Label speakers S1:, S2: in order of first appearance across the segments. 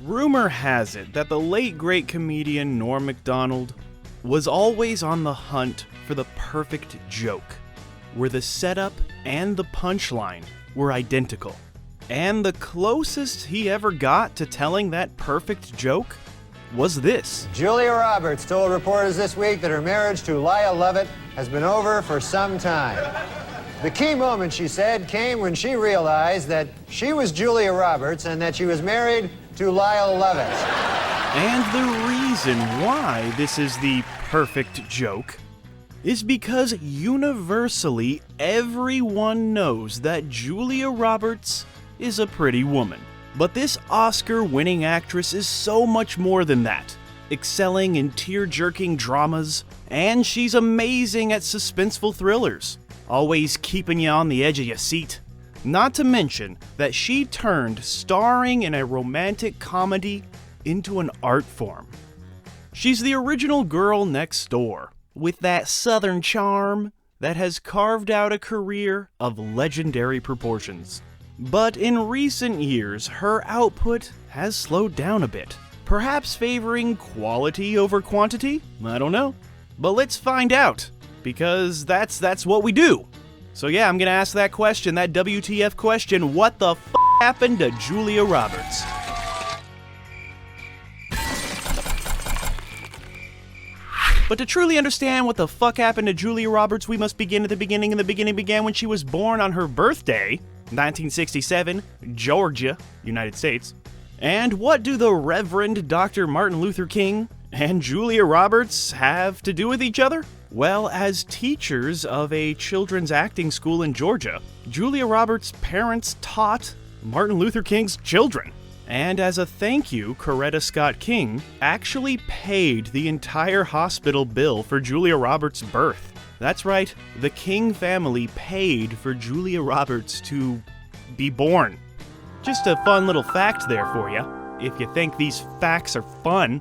S1: Rumor has it that the late great comedian Norm Macdonald was always on the hunt for the perfect joke, where the setup and the punchline were identical. And the closest he ever got to telling that perfect joke was this.
S2: Julia Roberts told reporters this week that her marriage to Lyle Lovett has been over for some time. The key moment, she said, came when she realized that she was Julia Roberts and that she was married to Lyle Lovett.
S1: And the reason why this is the perfect joke is because universally everyone knows that Julia Roberts is a pretty woman. But this Oscar-winning actress is so much more than that, excelling in tear-jerking dramas, and she's amazing at suspenseful thrillers, always keeping you on the edge of your seat. Not to mention that she turned starring in a romantic comedy into an art form. She's the original girl next door, with that southern charm that has carved out a career of legendary proportions. But in recent years, her output has slowed down a bit, perhaps favoring quality over quantity? I don't know. But let's find out, because that's what we do. So yeah, I'm gonna ask that question, that WTF question, what the f*** happened to Julia Roberts? But to truly understand what the fuck happened to Julia Roberts, we must begin at the beginning, and the beginning began when she was born on her birthday, 1967, Georgia, United States. And what do the Reverend Dr. Martin Luther King and Julia Roberts have to do with each other? Well, as teachers of a children's acting school in Georgia, Julia Roberts' parents taught Martin Luther King's children. And as a thank you, Coretta Scott King actually paid the entire hospital bill for Julia Roberts' birth. That's right, the King family paid for Julia Roberts to be born. Just a fun little fact there for you, if you think these facts are fun.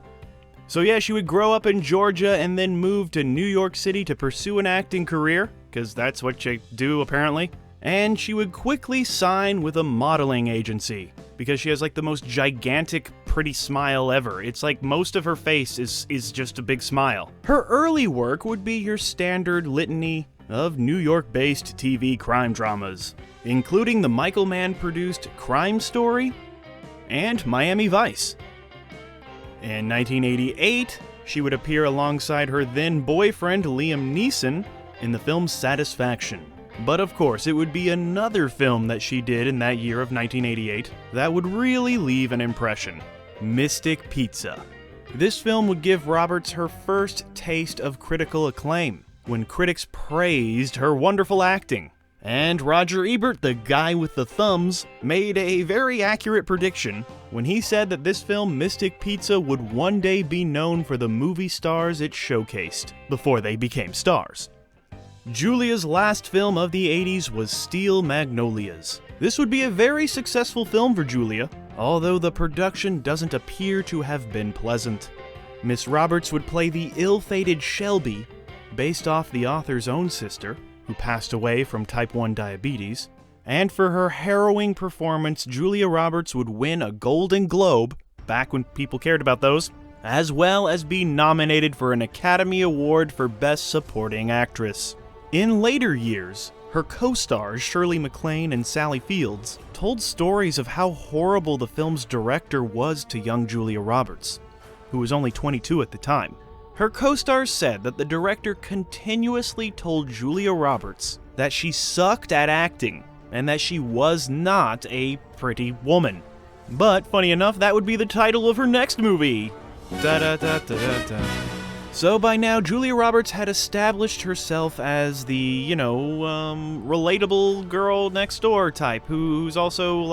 S1: So yeah, she would grow up in Georgia and then move to New York City to pursue an acting career, because that's what you do apparently. And she would quickly sign with a modeling agency, because she has like the most gigantic, pretty smile ever. It's like most of her face is just a big smile. Her early work would be your standard litany of New York-based TV crime dramas, including the Michael Mann-produced Crime Story and Miami Vice. In 1988, she would appear alongside her then-boyfriend Liam Neeson in the film Satisfaction. But of course, it would be another film that she did in that year of 1988 that would really leave an impression: Mystic Pizza. This film would give Roberts her first taste of critical acclaim, when critics praised her wonderful acting. And Roger Ebert, the guy with the thumbs, made a very accurate prediction when he said that this film, Mystic Pizza, would one day be known for the movie stars it showcased, before they became stars. Julia's last film of the 80s was Steel Magnolias. This would be a very successful film for Julia, although the production doesn't appear to have been pleasant. Miss Roberts would play the ill-fated Shelby, based off the author's own sister, who passed away from type 1 diabetes, and for her harrowing performance, Julia Roberts would win a Golden Globe, back when people cared about those, as well as be nominated for an Academy Award for Best Supporting Actress. In later years, her co-stars Shirley MacLaine and Sally Fields told stories of how horrible the film's director was to young Julia Roberts, who was only 22 at the time. Her co-stars said that the director continuously told Julia Roberts that she sucked at acting and that she was not a pretty woman. But funny enough, that would be the title of her next movie. Da-da-da-da-da-da. So by now, Julia Roberts had established herself as the, relatable girl next door type, who's also,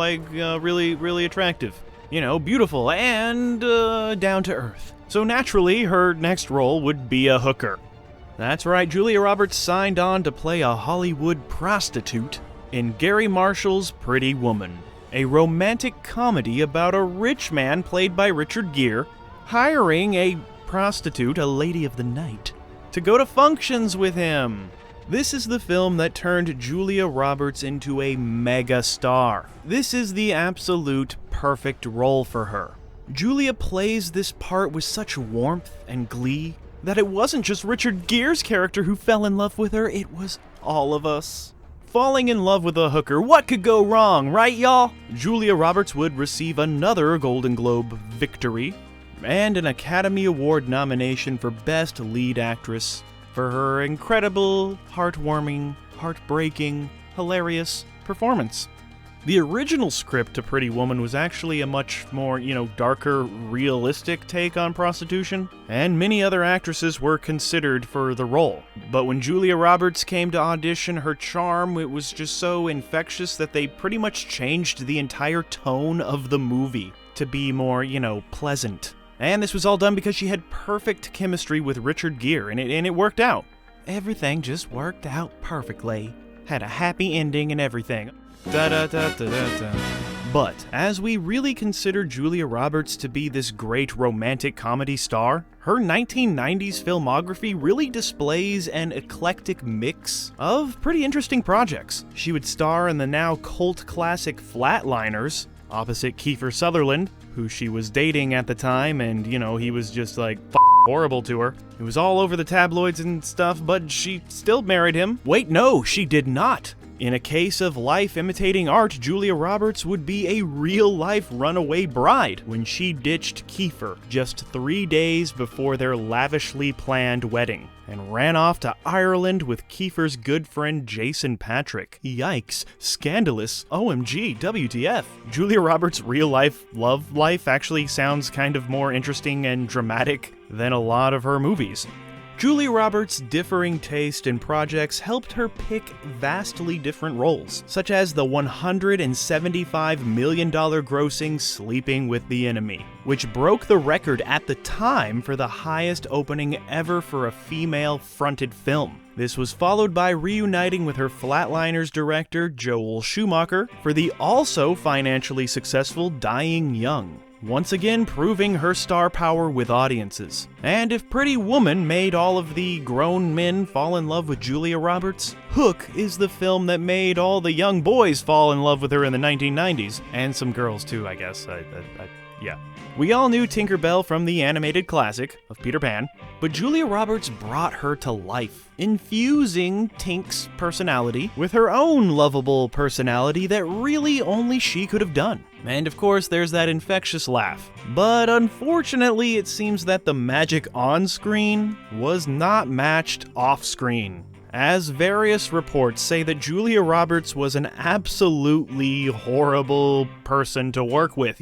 S1: really, really attractive. Beautiful and, down to earth. So naturally, her next role would be a hooker. That's right, Julia Roberts signed on to play a Hollywood prostitute in Garry Marshall's Pretty Woman, a romantic comedy about a rich man played by Richard Gere hiring a prostitute, a lady of the night, to go to functions with him. This is the film that turned Julia Roberts into a megastar. This is the absolute perfect role for her. Julia plays this part with such warmth and glee that it wasn't just Richard Gere's character who fell in love with her, it was all of us. Falling in love with a hooker, what could go wrong, right y'all? Julia Roberts would receive another Golden Globe victory and an Academy Award nomination for Best Lead Actress for her incredible, heartwarming, heartbreaking, hilarious performance. The original script to Pretty Woman was actually a much more, darker, realistic take on prostitution, and many other actresses were considered for the role. But when Julia Roberts came to audition, her charm, it was just so infectious that they pretty much changed the entire tone of the movie to be more, pleasant. And this was all done because she had perfect chemistry with Richard Gere, and it worked out. Everything just worked out perfectly. Had a happy ending and everything. But as we really consider Julia Roberts to be this great romantic comedy star, her 1990s filmography really displays an eclectic mix of pretty interesting projects. She would star in the now cult classic Flatliners, opposite Kiefer Sutherland, who she was dating at the time, and he was just like horrible to her. It was all over the tabloids and stuff, but she still married him. Wait, no, she did not. In a case of life imitating art, Julia Roberts would be a real-life runaway bride when she ditched Kiefer just 3 days before their lavishly planned wedding and ran off to Ireland with Kiefer's good friend Jason Patrick. Yikes, scandalous, OMG, WTF. Julia Roberts' real-life love life actually sounds kind of more interesting and dramatic than a lot of her movies. Julia Roberts' differing taste in projects helped her pick vastly different roles, such as the $175 million grossing Sleeping with the Enemy, which broke the record at the time for the highest opening ever for a female-fronted film. This was followed by reuniting with her Flatliners director Joel Schumacher for the also financially successful Dying Young, once again proving her star power with audiences. And if Pretty Woman made all of the grown men fall in love with Julia Roberts, Hook is the film that made all the young boys fall in love with her in the 1990s, and some girls too, I guess. Yeah. We all knew Tinker Bell from the animated classic of Peter Pan, but Julia Roberts brought her to life, infusing Tink's personality with her own lovable personality that really only she could have done. And of course, there's that infectious laugh. But unfortunately, it seems that the magic on-screen was not matched off-screen, as various reports say that Julia Roberts was an absolutely horrible person to work with,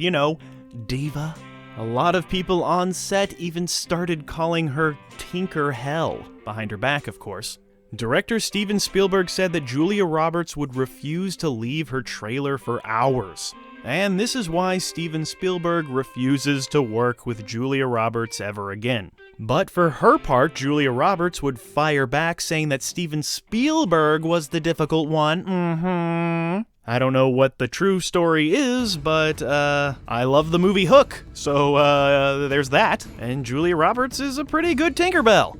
S1: diva. A lot of people on set even started calling her Tinker Hell, behind her back, of course. Director Steven Spielberg said that Julia Roberts would refuse to leave her trailer for hours. And this is why Steven Spielberg refuses to work with Julia Roberts ever again. But for her part, Julia Roberts would fire back saying that Steven Spielberg was the difficult one. I don't know what the true story is, but I love the movie Hook, so there's that. And Julia Roberts is a pretty good Tinkerbell.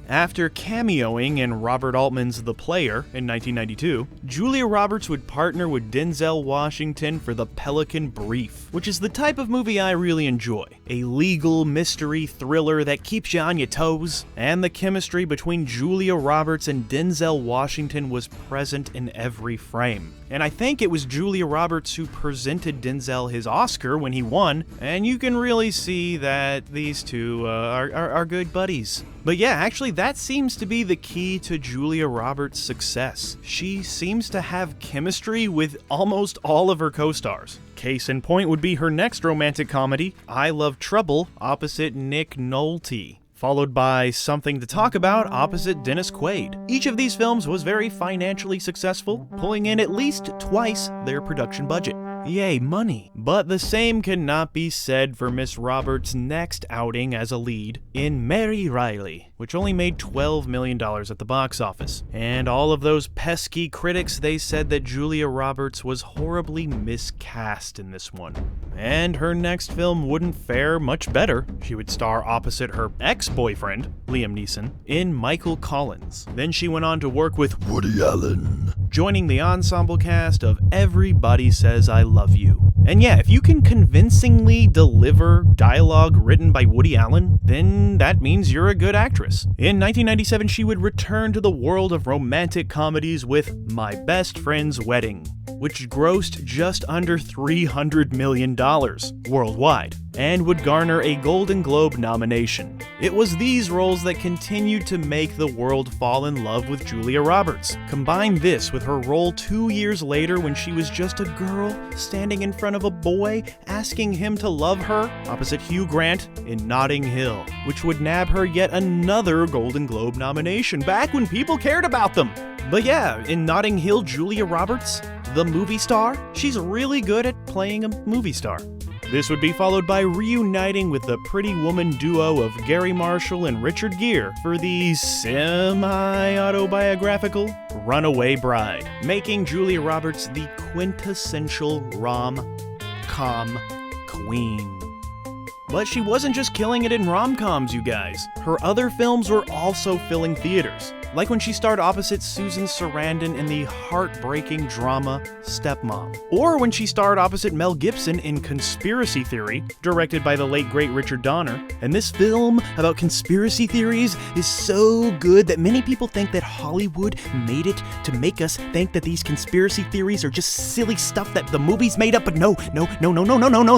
S1: After cameoing in Robert Altman's The Player in 1992, Julia Roberts would partner with Denzel Washington for The Pelican Brief, which is the type of movie I really enjoy. A legal mystery thriller that keeps you on your toes, and the chemistry between Julia Roberts and Denzel Washington was present in every frame. And I think it was Julia Roberts who presented Denzel his Oscar when he won, and you can really see that these two are good buddies. But yeah, actually that seems to be the key to Julia Roberts' success. She seems to have chemistry with almost all of her co-stars. Case in point would be her next romantic comedy, I Love Trouble, opposite Nick Nolte, followed by Something to Talk About opposite Dennis Quaid. Each of these films was very financially successful, pulling in at least twice their production budget. Yay, money. But the same cannot be said for Miss Roberts' next outing as a lead in Mary Reilly, which only made $12 million at the box office. And all of those pesky critics, they said that Julia Roberts was horribly miscast in this one. And her next film wouldn't fare much better. She would star opposite her ex-boyfriend, Liam Neeson, in Michael Collins. Then she went on to work with Woody Allen, joining the ensemble cast of Everybody Says I Love You. And yeah, if you can convincingly deliver dialogue written by Woody Allen, then that means you're a good actress. In 1997, she would return to the world of romantic comedies with My Best Friend's Wedding, which grossed just under $300 million worldwide, and would garner a Golden Globe nomination. It was these roles that continued to make the world fall in love with Julia Roberts. Combine this with her role 2 years later when she was just a girl standing in front of a boy asking him to love her, opposite Hugh Grant in Notting Hill, which would nab her yet another Golden Globe nomination back when people cared about them. But yeah, in Notting Hill, Julia Roberts, the movie star, she's really good at playing a movie star. This would be followed by reuniting with the Pretty Woman duo of Garry Marshall and Richard Gere for the semi-autobiographical Runaway Bride, making Julia Roberts the quintessential rom-com queen. But she wasn't just killing it in rom-coms, you guys. Her other films were also filling theaters, like when she starred opposite Susan Sarandon in the heartbreaking drama Stepmom, or when she starred opposite Mel Gibson in Conspiracy Theory, directed by the late great Richard Donner. And this film about conspiracy theories is so good that many people think that Hollywood made it to make us think that these conspiracy theories are just silly stuff that the movies made up, but no,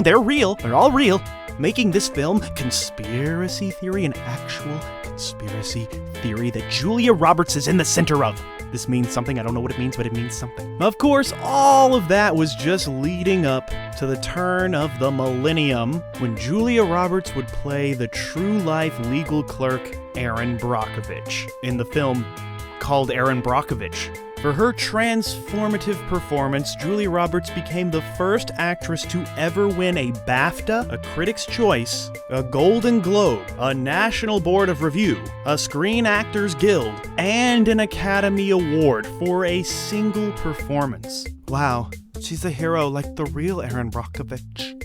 S1: they're real, they're all real. Making this film, Conspiracy Theory, an actual conspiracy theory that Julia Roberts is in the center of. This means something. I don't know what it means, but it means something. Of course, all of that was just leading up to the turn of the millennium, when Julia Roberts would play the true-life legal clerk Erin Brockovich in the film called Erin Brockovich. For her transformative performance, Julia Roberts became the first actress to ever win a BAFTA, a Critics' Choice, a Golden Globe, a National Board of Review, a Screen Actors Guild, and an Academy Award for a single performance. Wow, she's a hero like the real Erin Brockovich.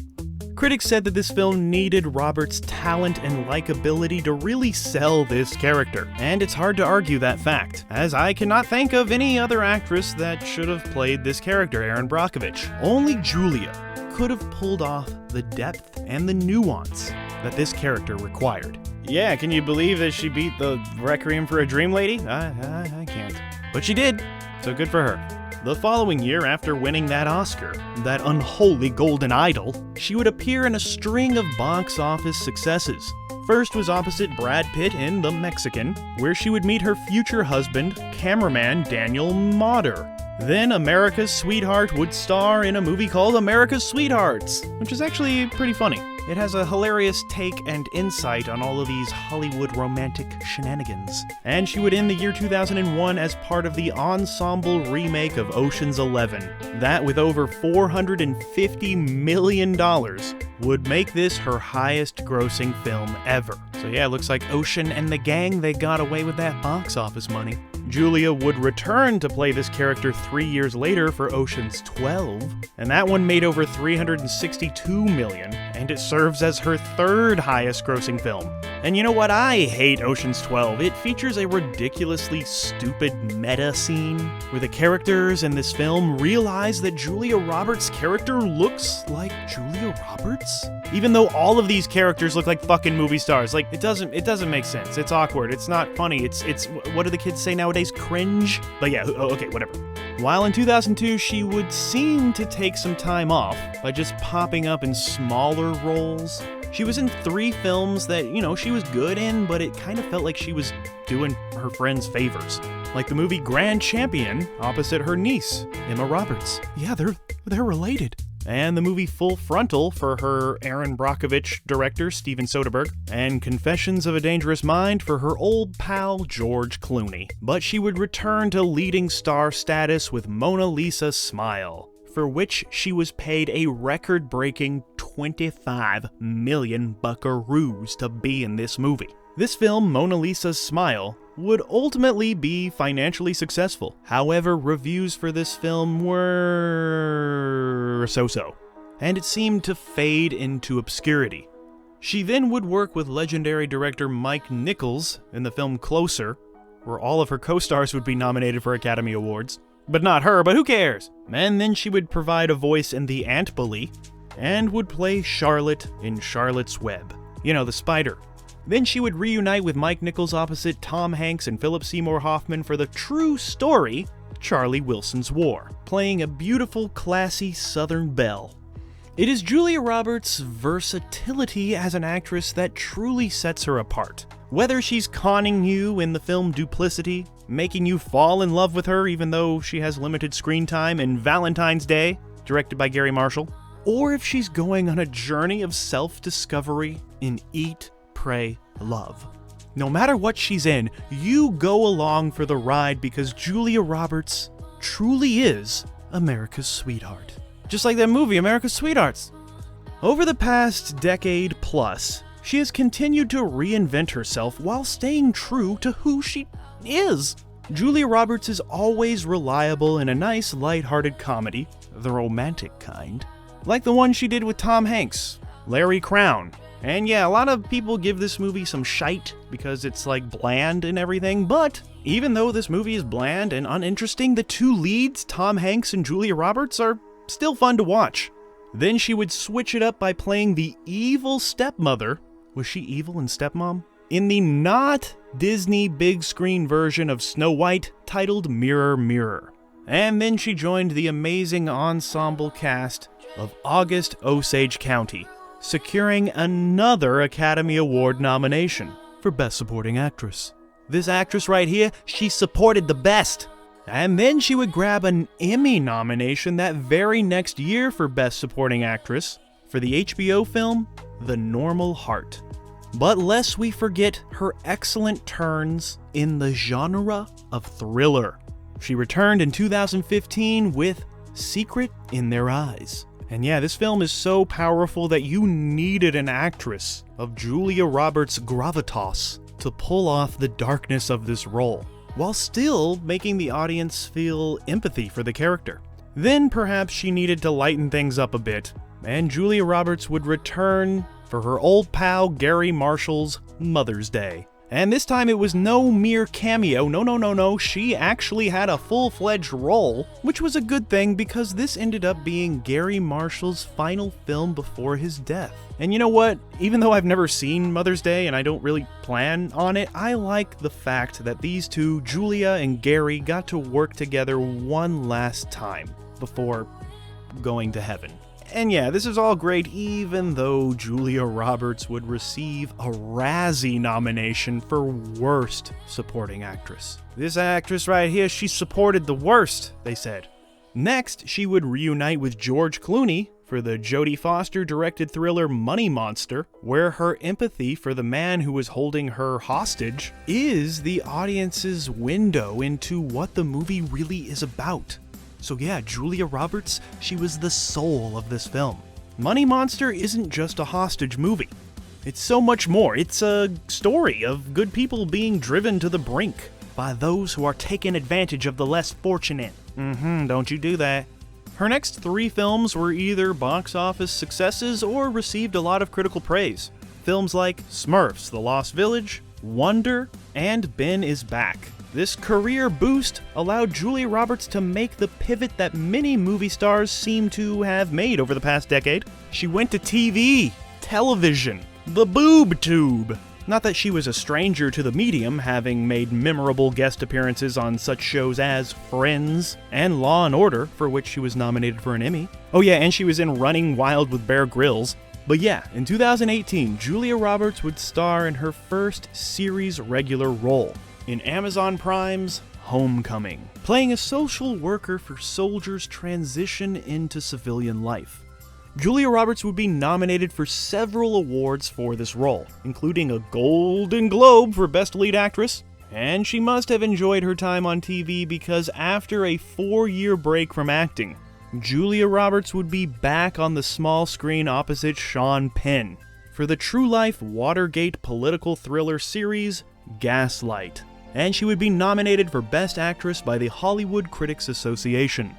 S1: Critics said that this film needed Roberts' talent and likability to really sell this character, and it's hard to argue that fact, as I cannot think of any other actress that should have played this character, Erin Brockovich. Only Julia could have pulled off the depth and the nuance that this character required. Yeah, can you believe that she beat the Requiem for a Dream lady? I can't. But she did, so good for her. The following year, after winning that Oscar, that unholy golden idol, she would appear in a string of box office successes. First was opposite Brad Pitt in The Mexican, where she would meet her future husband, cameraman Daniel Motter. Then America's Sweetheart would star in a movie called America's Sweethearts, which is actually pretty funny. It has a hilarious take and insight on all of these Hollywood romantic shenanigans. And she would end the year 2001 as part of the ensemble remake of Ocean's 11. That, with over $450 million, would make this her highest grossing film ever. So yeah, it looks like Ocean and the gang, they got away with that box office money. Julia would return to play this character 3 years later for Ocean's 12, and that one made over $362 million, and it serves as her third highest grossing film. And you know what? I hate Ocean's 12. It features a ridiculously stupid meta scene where the characters in this film realize that Julia Roberts' character looks like Julia Roberts? Even though all of these characters look like fucking movie stars. Like, it doesn't make sense. It's awkward. It's not funny. It's what do the kids say nowadays? Cringe? But yeah, okay, whatever. While in 2002, she would seem to take some time off by just popping up in smaller roles. She was in 3 films that, she was good in, but it kind of felt like she was doing her friends favors. Like the movie Grand Champion, opposite her niece, Emma Roberts. Yeah, they're related. And the movie Full Frontal for her Erin Brockovich director Steven Soderbergh, and Confessions of a Dangerous Mind for her old pal George Clooney. But she would return to leading star status with Mona Lisa Smile, for which she was paid a record-breaking 25 million buckaroos to be in this movie. This film, Mona Lisa's Smile, would ultimately be financially successful. However, reviews for this film were so-so, and it seemed to fade into obscurity. She then would work with legendary director Mike Nichols in the film Closer, where all of her co-stars would be nominated for Academy Awards. but not her, but who cares? And then she would provide a voice in The Ant Bully, and would play Charlotte in Charlotte's Web. You know, the spider. Then she would reunite with Mike Nichols opposite Tom Hanks and Philip Seymour Hoffman for the true story, Charlie Wilson's War, playing a beautiful, classy Southern belle. It is Julia Roberts' versatility as an actress that truly sets her apart. Whether she's conning you in the film Duplicity, making you fall in love with her even though she has limited screen time in Valentine's Day, directed by Garry Marshall, or if she's going on a journey of self-discovery in Eat, Pray, Love. No matter what she's in, you go along for the ride because Julia Roberts truly is America's sweetheart. Just like that movie, America's Sweethearts. Over the past decade plus, she has continued to reinvent herself while staying true to who she is. Julia Roberts is always reliable in a nice, lighthearted comedy, the romantic kind, like the one she did with Tom Hanks, Larry Crowne. And yeah, a lot of people give this movie some shite because it's like bland and everything, but even though this movie is bland and uninteresting, the two leads, Tom Hanks and Julia Roberts, are still fun to watch. Then she would switch it up by playing the evil stepmother. Was she evil in Stepmom? In the not Disney big screen version of Snow White titled Mirror, Mirror. And then she joined the amazing ensemble cast of August Osage County, securing another Academy Award nomination for Best Supporting Actress. This actress right here, she supported the best. And then she would grab an Emmy nomination that very next year for Best Supporting Actress for the HBO film The Normal Heart. But lest we forget her excellent turns in the genre of thriller. She returned in 2015 with Secret in Their Eyes. And yeah, this film is so powerful that you needed an actress of Julia Roberts' gravitas to pull off the darkness of this role, while still making the audience feel empathy for the character. Then perhaps she needed to lighten things up a bit, and Julia Roberts would return for her old pal Garry Marshall's Mother's Day. And this time it was no mere cameo, no, she actually had a full-fledged role, which was a good thing because this ended up being Garry Marshall's final film before his death. And you know what? Even though I've never seen Mother's Day and I don't really plan on it, I like the fact that these two, Julia and Garry, got to work together one last time before going to heaven. And yeah, this is all great even though Julia Roberts would receive a Razzie nomination for Worst Supporting Actress. This actress right here, she supported the worst, they said. Next, she would reunite with George Clooney for the Jodie Foster-directed thriller Money Monster, where her empathy for the man who was holding her hostage is the audience's window into what the movie really is about. So yeah, Julia Roberts, she was the soul of this film. Money Monster isn't just a hostage movie. It's so much more. It's a story of good people being driven to the brink by those who are taking advantage of the less fortunate. Don't you do that. Her next 3 films were either box office successes or received a lot of critical praise. Films like Smurfs, The Lost Village, Wonder, and Ben is Back. This career boost allowed Julia Roberts to make the pivot that many movie stars seem to have made over the past decade. She went to TV, television, the boob tube. Not that she was a stranger to the medium, having made memorable guest appearances on such shows as Friends and Law & Order, for which she was nominated for an Emmy. Oh yeah, and she was in Running Wild with Bear Grylls. But yeah, in 2018, Julia Roberts would star in her first series regular role in Amazon Prime's Homecoming, playing a social worker for soldiers' transition into civilian life. Julia Roberts would be nominated for several awards for this role, including a Golden Globe for Best Lead Actress, and she must have enjoyed her time on TV because after a 4-year break from acting, Julia Roberts would be back on the small screen opposite Sean Penn for the true-life Watergate political thriller series Gaslight, and she would be nominated for Best Actress by the Hollywood Critics Association.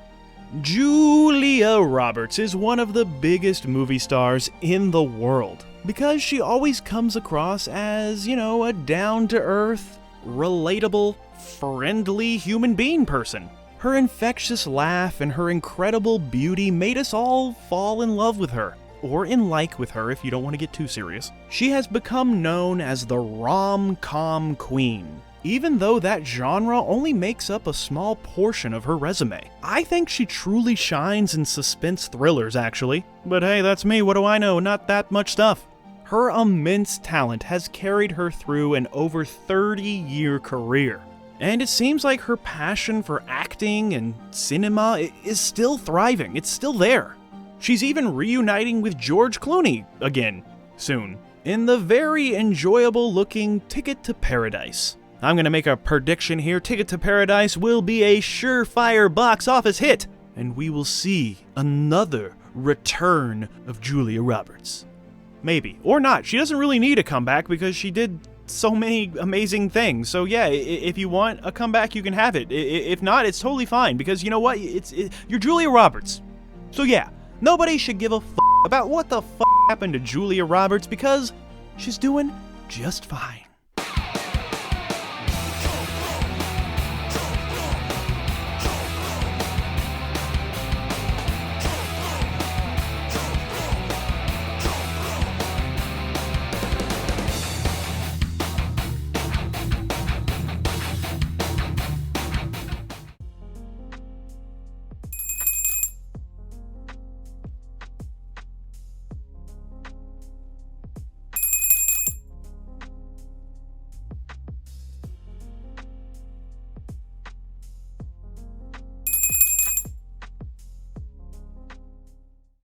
S1: Julia Roberts is one of the biggest movie stars in the world because she always comes across as, a down-to-earth, relatable, friendly human being person. Her infectious laugh and her incredible beauty made us all fall in love with her, or in like with her if you don't want to get too serious. She has become known as the rom-com queen, even though that genre only makes up a small portion of her resume. I think she truly shines in suspense thrillers, actually. But hey, that's me, what do I know? Not that much stuff. Her immense talent has carried her through an over 30-year career. And it seems like her passion for acting and cinema is still thriving. It's still there. She's even reuniting with George Clooney again, soon, in the very enjoyable-looking Ticket to Paradise. I'm gonna make a prediction here. Ticket to Paradise will be a surefire box office hit, and we will see another return of Julia Roberts. Maybe. Or not. She doesn't really need a comeback because she did so many amazing things. So yeah, if you want a comeback, you can have it. If not, it's totally fine because you know what? You're Julia Roberts. So yeah, nobody should give a f*** about what the f*** happened to Julia Roberts because she's doing just fine.